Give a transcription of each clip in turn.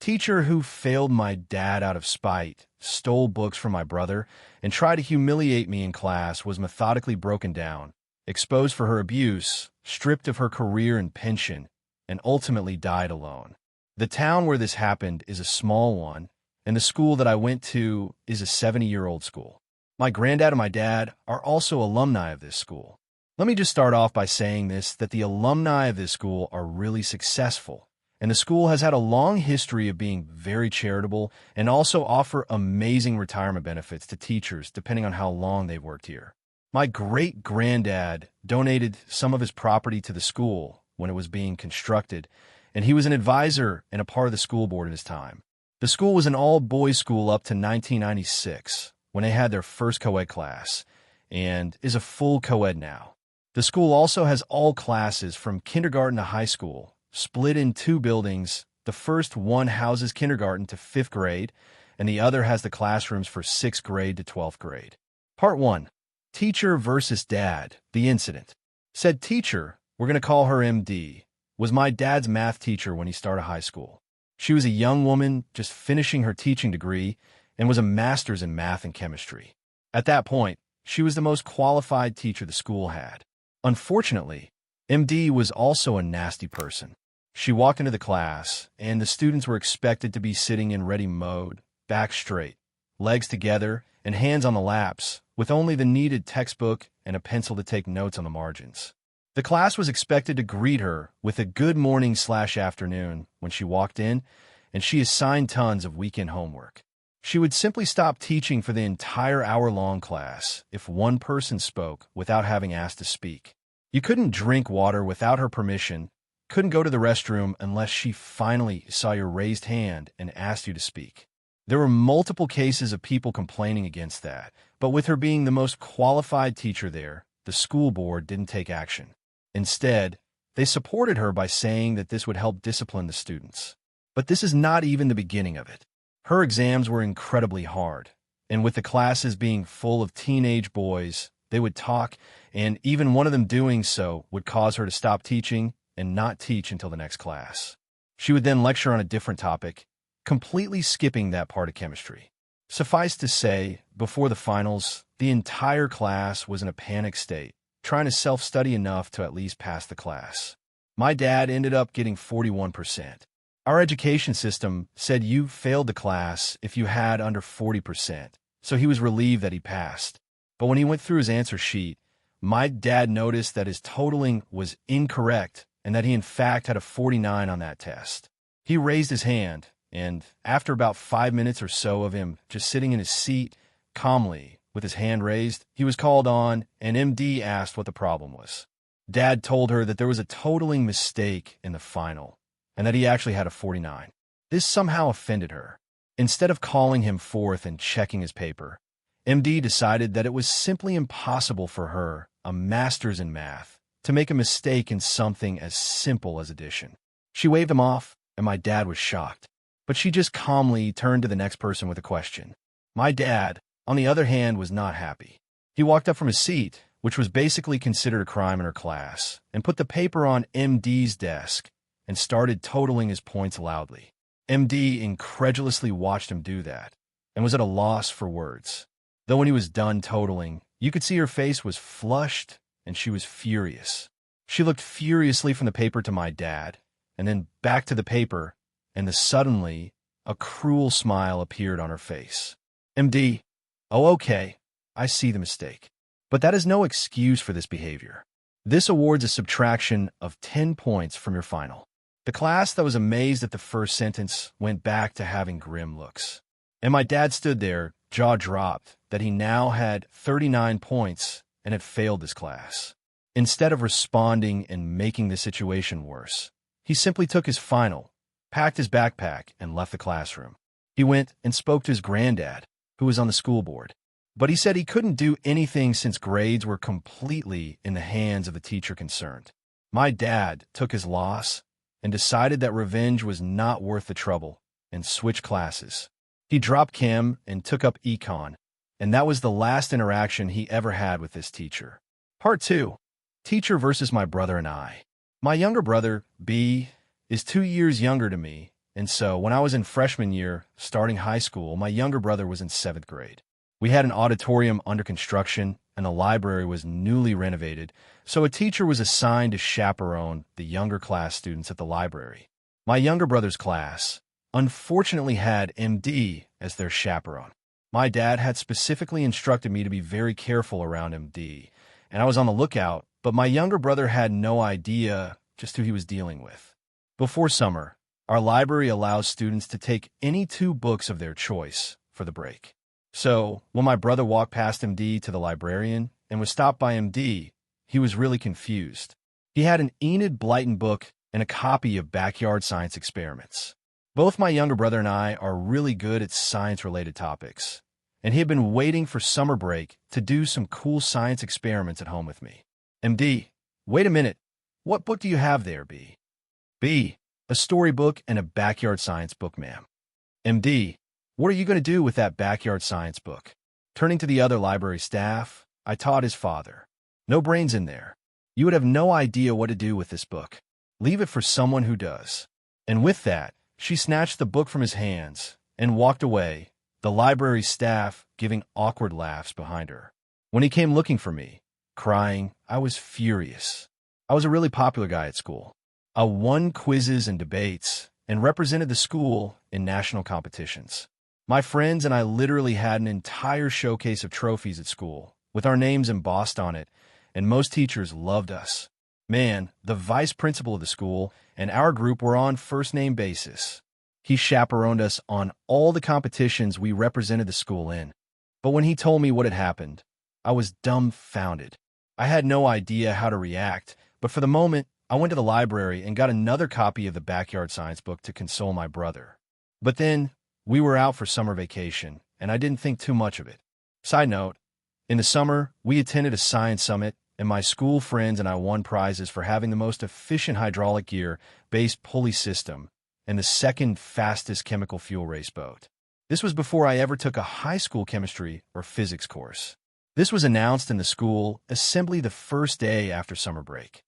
teacher who failed my dad out of spite, stole books from my brother, and tried to humiliate me in class was methodically broken down, exposed for her abuse, stripped of her career and pension, and ultimately died alone. The town where this happened is a small one, and the school that I went to is a 70-year-old school. My granddad and my dad are also alumni of this school. Let me just start off by saying this, that the alumni of this school are really successful, and the school has had a long history of being very charitable and also offer amazing retirement benefits to teachers depending on how long they've worked here. My great-granddad donated some of his property to the school when it was being constructed, and he was an advisor and a part of the school board at his time. The school was an all-boys school up to 1996, when they had their first co-ed class, and is a full co-ed now. The school also has all classes from kindergarten to high school, split in two buildings. The first one houses kindergarten to 5th grade, and the other has the classrooms for 6th grade to 12th grade. Part 1. Teacher versus Dad, the incident. Said teacher, we're going to call her MD, was my dad's math teacher when he started high school. She was a young woman just finishing her teaching degree and was a master's in math and chemistry. At that point, she was the most qualified teacher the school had. Unfortunately, MD was also a nasty person. She walked into the class, and the students were expected to be sitting in ready mode, back straight, legs together, and hands on the laps, with only the needed textbook and a pencil to take notes on the margins. The class was expected to greet her with a good morning/afternoon when she walked in, and she assigned tons of weekend homework. She would simply stop teaching for the entire hour-long class if one person spoke without having asked to speak. You couldn't drink water without her permission, couldn't go to the restroom unless she finally saw your raised hand and asked you to speak. There were multiple cases of people complaining against that, but with her being the most qualified teacher there, the school board didn't take action. Instead, they supported her by saying that this would help discipline the students. But this is not even the beginning of it. Her exams were incredibly hard, and with the classes being full of teenage boys, they would talk, and even one of them doing so would cause her to stop teaching and not teach until the next class. She would then lecture on a different topic, completely skipping that part of chemistry. Suffice to say, before the finals, the entire class was in a panic state, trying to self-study enough to at least pass the class. My dad ended up getting 41%. Our education system said you failed the class if you had under 40%, so he was relieved that he passed. But when he went through his answer sheet, my dad noticed that his totaling was incorrect and that he in fact had a 49 on that test. He raised his hand, and after about 5 minutes or so of him just sitting in his seat, calmly, with his hand raised, he was called on, and MD asked what the problem was. Dad told her that there was a totaling mistake in the final, and that he actually had a 49. This somehow offended her. Instead of calling him forth and checking his paper, MD decided that it was simply impossible for her, a master's in math, to make a mistake in something as simple as addition. She waved him off, and my dad was shocked. But she just calmly turned to the next person with a question. My dad, on the other hand, was not happy. He walked up from his seat, which was basically considered a crime in her class, and put the paper on MD's desk and started totaling his points loudly. MD incredulously watched him do that and was at a loss for words. Though when he was done totaling, you could see her face was flushed and she was furious. She looked furiously from the paper to my dad and then back to the paper, and suddenly a cruel smile appeared on her face. MD, oh okay, I see the mistake. But that is no excuse for this behavior. This awards a subtraction of 10 points from your final. The class that was amazed at the first sentence went back to having grim looks. And my dad stood there, jaw dropped, that he now had 39 points and had failed this class. Instead of responding and making the situation worse, he simply took his final, packed his backpack, and left the classroom. He went and spoke to his granddad, who was on the school board. But he said he couldn't do anything since grades were completely in the hands of the teacher concerned. My dad took his loss and decided that revenge was not worth the trouble and switched classes. He dropped chem and took up econ, and that was the last interaction he ever had with this teacher. Part 2. Teacher versus my brother and I. My younger brother, B, is 2 years younger to me, And so, when I was in freshman year, starting high school, my younger brother was in 7th grade. We had an auditorium under construction, and the library was newly renovated, so a teacher was assigned to chaperone the younger class students at the library. My younger brother's class, unfortunately, had MD as their chaperone. My dad had specifically instructed me to be very careful around MD, and I was on the lookout, but my younger brother had no idea just who he was dealing with. Before summer, our library allows students to take any 2 books of their choice for the break. So, when my brother walked past MD to the librarian and was stopped by MD, he was really confused. He had an Enid Blyton book and a copy of Backyard Science Experiments. Both my younger brother and I are really good at science-related topics, and he had been waiting for summer break to do some cool science experiments at home with me. MD, wait a minute. What book do you have there, B? B, a storybook and a backyard science book, ma'am. MD, what are you going to do with that backyard science book? Turning to the other library staff, I taught his father. No brains in there. You would have no idea what to do with this book. Leave it for someone who does. And with that, she snatched the book from his hands and walked away, the library staff giving awkward laughs behind her. When he came looking for me, crying, I was furious. I was a really popular guy at school. I won quizzes and debates and represented the school in national competitions. My friends and I literally had an entire showcase of trophies at school, with our names embossed on it, and most teachers loved us. Man, the vice principal of the school and our group were on first-name basis. He chaperoned us on all the competitions we represented the school in. But when he told me what had happened, I was dumbfounded. I had no idea how to react, but for the moment, I went to the library and got another copy of the backyard science book to console my brother. But then, we were out for summer vacation, and I didn't think too much of it. Side note, in the summer, we attended a science summit, and my school friends and I won prizes for having the most efficient hydraulic gear-based pulley system and the second fastest chemical fuel race boat. This was before I ever took a high school chemistry or physics course. This was announced in the school assembly the first day after summer break.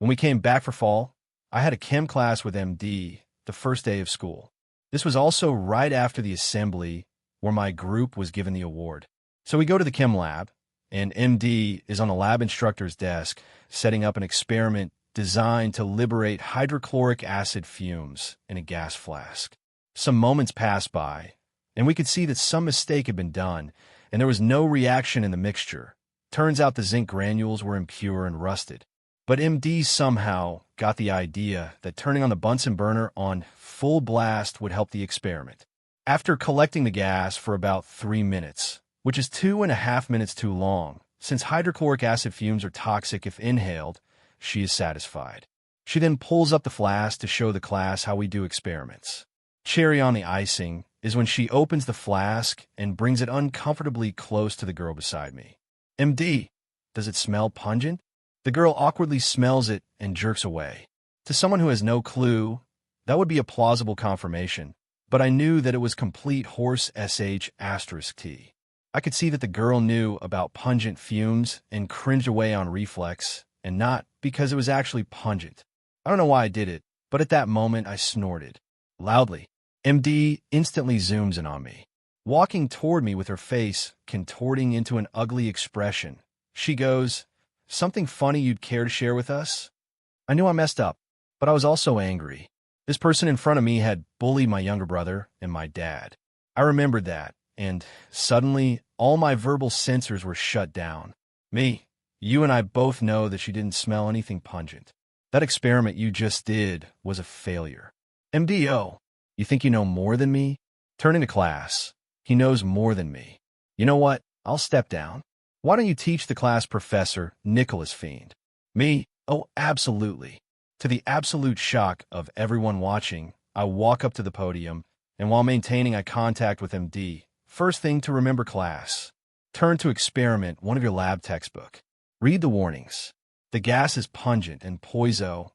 When we came back for fall, I had a chem class with MD the first day of school. This was also right after the assembly where my group was given the award. So we go to the chem lab, and MD is on the lab instructor's desk setting up an experiment designed to liberate hydrochloric acid fumes in a gas flask. Some moments passed by, and we could see that some mistake had been done, and there was no reaction in the mixture. Turns out the zinc granules were impure and rusted. But MD somehow got the idea that turning on the Bunsen burner on full blast would help the experiment. After collecting the gas for about 3 minutes, which is 2.5 minutes too long, since hydrochloric acid fumes are toxic if inhaled, she is satisfied. She then pulls up the flask to show the class how we do experiments. Cherry on the icing is when she opens the flask and brings it uncomfortably close to the girl beside me. MD, does it smell pungent? The girl awkwardly smells it and jerks away. To someone who has no clue, that would be a plausible confirmation, but I knew that it was complete horse sh*t. I could see that the girl knew about pungent fumes and cringed away on reflex, and not because it was actually pungent. I don't know why I did it, but at that moment I snorted. Loudly. MD instantly zooms in on me, walking toward me with her face contorting into an ugly expression. She goes, "Something funny you'd care to share with us?" I knew I messed up, but I was also angry. This person in front of me had bullied my younger brother and my dad. I remembered that, and suddenly all my verbal sensors were shut down. Me, you and I both know that she didn't smell anything pungent. That experiment you just did was a failure. MDO, you think you know more than me? Turning to class, he knows more than me. You know what? I'll step down. Why don't you teach the class, Professor Nicholas Fiend? Me? Oh, absolutely. To the absolute shock of everyone watching, I walk up to the podium, and while maintaining eye contact with MD, first thing to remember, class. Turn to experiment 1 of your lab textbook. Read the warnings. The gas is pungent and poison.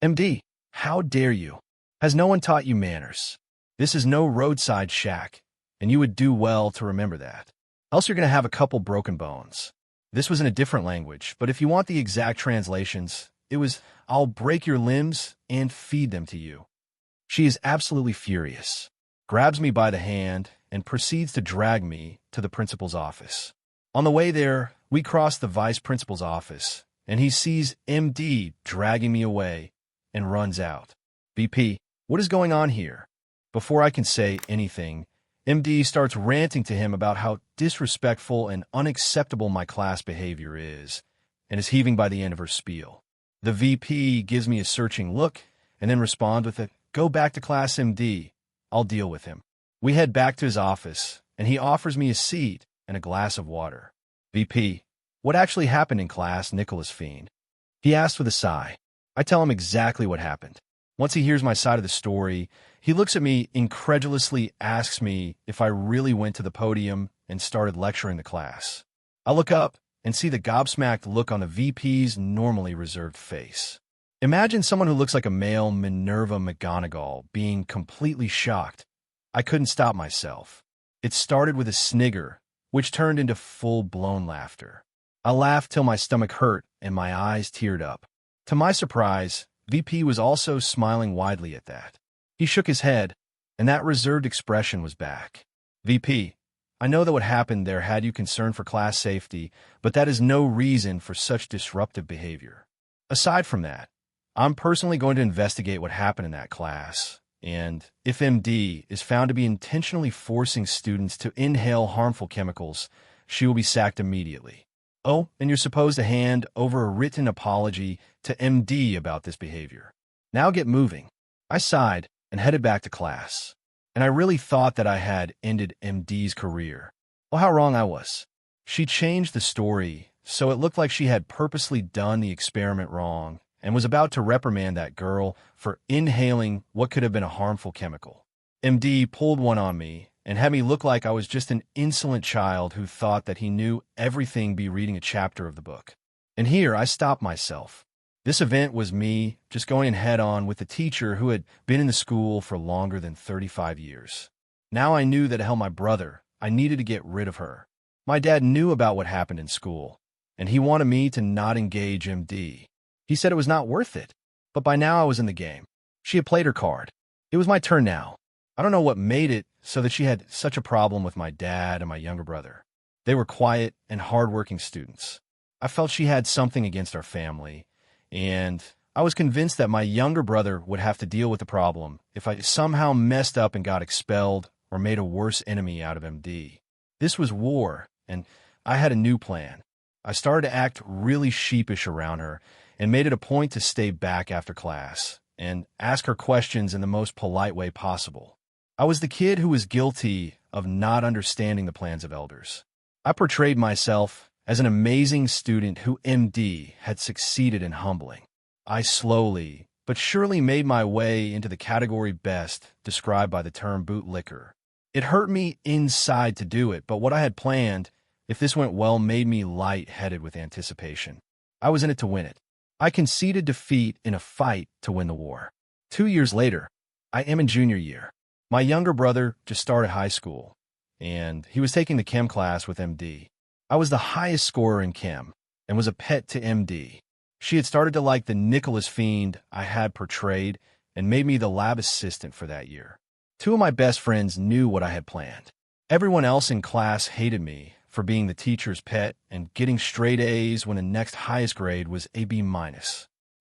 MD, how dare you? Has no one taught you manners? This is no roadside shack, and you would do well to remember that. Else you're going to have a couple broken bones. This was in a different language, but if you want the exact translations, it was, "I'll break your limbs and feed them to you." She is absolutely furious, grabs me by the hand, and proceeds to drag me to the principal's office. On the way there, we cross the vice principal's office, and he sees MD dragging me away and runs out. VP, what is going on here? Before I can say anything, MD starts ranting to him about how disrespectful and unacceptable my class behavior is, and is heaving by the end of her spiel. The VP gives me a searching look and then responds with a, "Go back to class, MD. I'll deal with him." We head back to his office, and he offers me a seat and a glass of water. VP, what actually happened in class, Nicholas Fiend? He asks with a sigh. I tell him exactly what happened. Once he hears my side of the story, he looks at me incredulously, asks me if I really went to the podium and started lecturing the class. I look up and see the gobsmacked look on the VP's normally reserved face. Imagine someone who looks like a male Minerva McGonagall being completely shocked. I couldn't stop myself. It started with a snigger, which turned into full-blown laughter. I laughed till my stomach hurt and my eyes teared up. To my surprise, VP was also smiling widely at that. He shook his head, and that reserved expression was back. VP, I know that what happened there had you concerned for class safety, but that is no reason for such disruptive behavior. Aside from that, I'm personally going to investigate what happened in that class, and if MD is found to be intentionally forcing students to inhale harmful chemicals, she will be sacked immediately. Oh, and you're supposed to hand over a written apology to MD about this behavior. Now get moving. I sighed and headed back to class, and I really thought that I had ended MD's career. Oh, how wrong I was. She changed the story, so it looked like she had purposely done the experiment wrong and was about to reprimand that girl for inhaling what could have been a harmful chemical. MD pulled one on me and had me look like I was just an insolent child who thought that he knew everything by reading a chapter of the book. And here I stopped myself. This event was me just going head-on with the teacher who had been in the school for longer than 35 years. Now I knew that to help my brother, I needed to get rid of her. My dad knew about what happened in school, and he wanted me to not engage MD. He said it was not worth it, but by now I was in the game. She had played her card. It was my turn now. I don't know what made it so that she had such a problem with my dad and my younger brother. They were quiet and hardworking students. I felt she had something against our family, and I was convinced that my younger brother would have to deal with the problem if I somehow messed up and got expelled or made a worse enemy out of MD. This was war, and I had a new plan. I started to act really sheepish around her and made it a point to stay back after class and ask her questions in the most polite way possible. I was the kid who was guilty of not understanding the plans of elders. I portrayed myself as an amazing student who MD had succeeded in humbling. I slowly but surely made my way into the category best described by the term bootlicker. It hurt me inside to do it, but what I had planned, if this went well, made me light-headed with anticipation. I was in it to win it. I conceded defeat in a fight to win the war. 2 years later, I am in junior year. My younger brother just started high school, and he was taking the chem class with MD. I was the highest scorer in chem and was a pet to MD. She had started to like the Nicholas Fiend I had portrayed and made me the lab assistant for that year. 2 of my best friends knew what I had planned. Everyone else in class hated me for being the teacher's pet and getting straight A's when the next highest grade was a B-.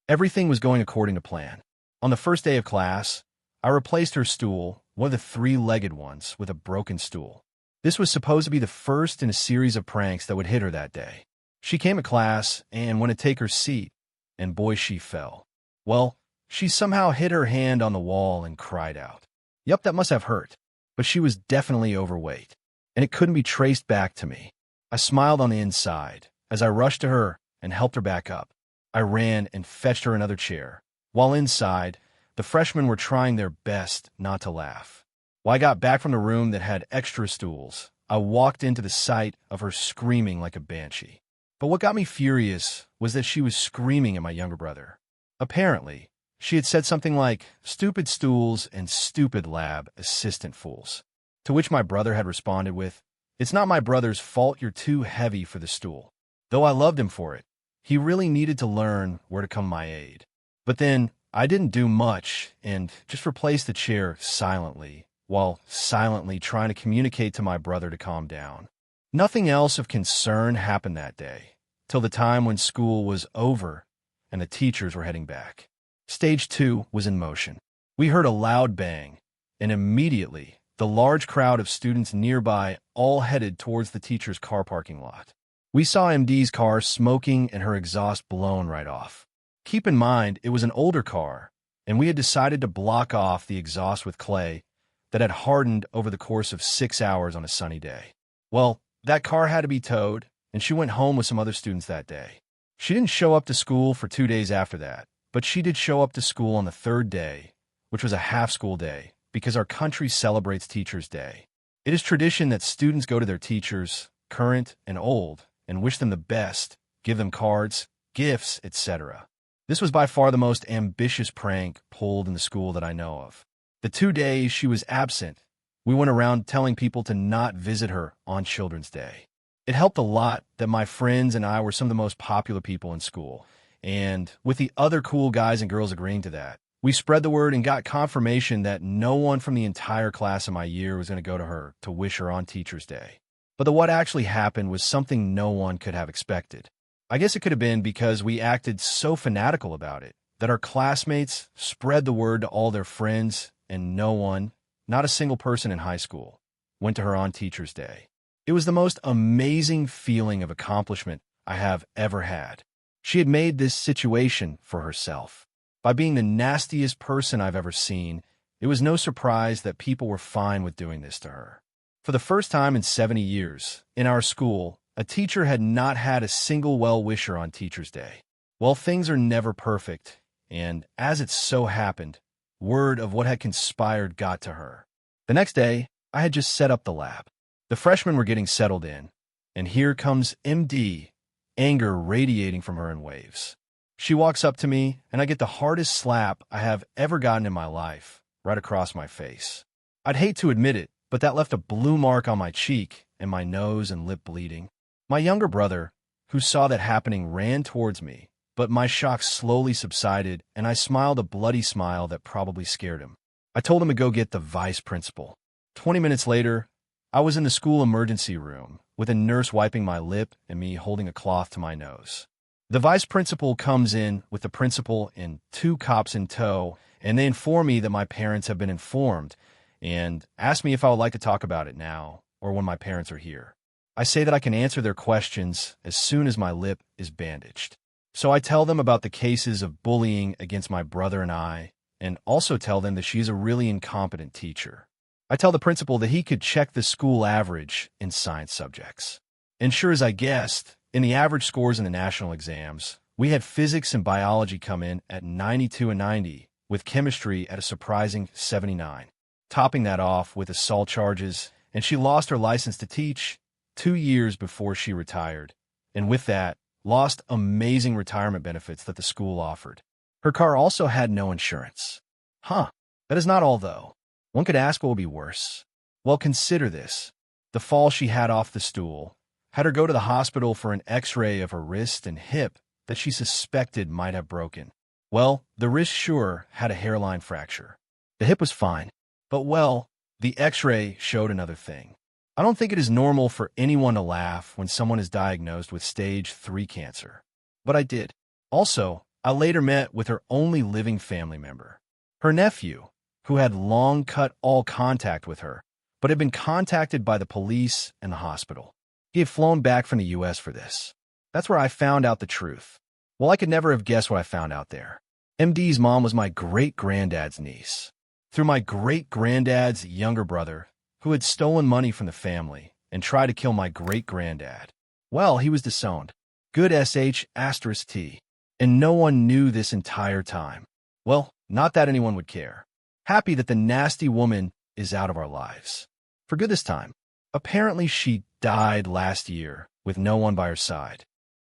Everything was going according to plan. On the first day of class, I replaced her stool, one of the 3-legged ones, with a broken stool. This was supposed to be the first in a series of pranks that would hit her that day. She came to class and went to take her seat, and boy, she fell. Well, she somehow hit her hand on the wall and cried out. Yup, that must have hurt, but she was definitely overweight, and it couldn't be traced back to me. I smiled on the inside as I rushed to her and helped her back up. I ran and fetched her another chair. While inside, the freshmen were trying their best not to laugh. When I got back from the room that had extra stools, I walked into the sight of her screaming like a banshee. But what got me furious was that she was screaming at my younger brother. Apparently, she had said something like, "Stupid stools and stupid lab assistant fools." To which my brother had responded with, "It's not my brother's fault you're too heavy for the stool." Though I loved him for it, he really needed to learn where to come my aid. But then, I didn't do much and just replaced the chair silently, while silently trying to communicate to my brother to calm down. Nothing else of concern happened that day, till the time when school was over and the teachers were heading back. Stage 2 was in motion. We heard a loud bang, and immediately the large crowd of students nearby all headed towards the teacher's car parking lot. We saw MD's car smoking and her exhaust blown right off. Keep in mind, it was an older car, and we had decided to block off the exhaust with clay that had hardened over the course of 6 hours on a sunny day. Well, that car had to be towed, and she went home with some other students that day. She didn't show up to school for 2 days after that, but she did show up to school on the third day, which was a half-school day, because our country celebrates Teachers' Day. It is tradition that students go to their teachers, current and old, and wish them the best, give them cards, gifts, etc. This was by far the most ambitious prank pulled in the school that I know of. The 2 days she was absent, we went around telling people to not visit her on Children's Day. It helped a lot that my friends and I were some of the most popular people in school, and with the other cool guys and girls agreeing to that, we spread the word and got confirmation that no one from the entire class of my year was going to go to her to wish her on Teachers' Day. But what actually happened was something no one could have expected. I guess it could have been because we acted so fanatical about it that our classmates spread the word to all their friends, and no one, not a single person in high school, went to her on Teachers' Day. It was the most amazing feeling of accomplishment I have ever had. She had made this situation for herself. By being the nastiest person I've ever seen, it was no surprise that people were fine with doing this to her. For the first time in 70 years, in our school, a teacher had not had a single well-wisher on Teachers' Day. Well, things are never perfect, and as it so happened, word of what had conspired got to her. The next day, I had just set up the lab. The freshmen were getting settled in, and here comes MD, anger radiating from her in waves. She walks up to me, and I get the hardest slap I have ever gotten in my life, right across my face. I'd hate to admit it, but that left a blue mark on my cheek and my nose and lip bleeding. My younger brother, who saw that happening, ran towards me, but my shock slowly subsided, and I smiled a bloody smile that probably scared him. I told him to go get the vice principal. 20 minutes later, I was in the school emergency room, with a nurse wiping my lip and me holding a cloth to my nose. The vice principal comes in with the principal and 2 cops in tow, and they inform me that my parents have been informed and ask me if I would like to talk about it now or when my parents are here. I say that I can answer their questions as soon as my lip is bandaged. So I tell them about the cases of bullying against my brother and I, and also tell them that she's a really incompetent teacher. I tell the principal that he could check the school average in science subjects. And sure as I guessed, in the average scores in the national exams, we had physics and biology come in at 92 and 90, with chemistry at a surprising 79. Topping that off with assault charges, and she lost her license to teach 2 years before she retired, and with that, lost amazing retirement benefits that the school offered. Her car also had no insurance. That is not all, though. One could ask what would be worse. Well, consider this. The fall she had off the stool had her go to the hospital for an x-ray of her wrist and hip that she suspected might have broken. Well, the wrist sure had a hairline fracture. The hip was fine, but well, the x-ray showed another thing. I don't think it is normal for anyone to laugh when someone is diagnosed with stage 3 cancer. But I did. Also, I later met with her only living family member, her nephew, who had long cut all contact with her, but had been contacted by the police and the hospital. He had flown back from the U.S. for this. That's where I found out the truth. Well, I could never have guessed what I found out there. MD's mom was my great-granddad's niece. Through my great-granddad's younger brother, who had stolen money from the family and tried to kill my great-granddad. Well, he was disowned. Good sh*T. And no one knew this entire time. Well, not that anyone would care. Happy that the nasty woman is out of our lives. For good this time. Apparently she died last year with no one by her side.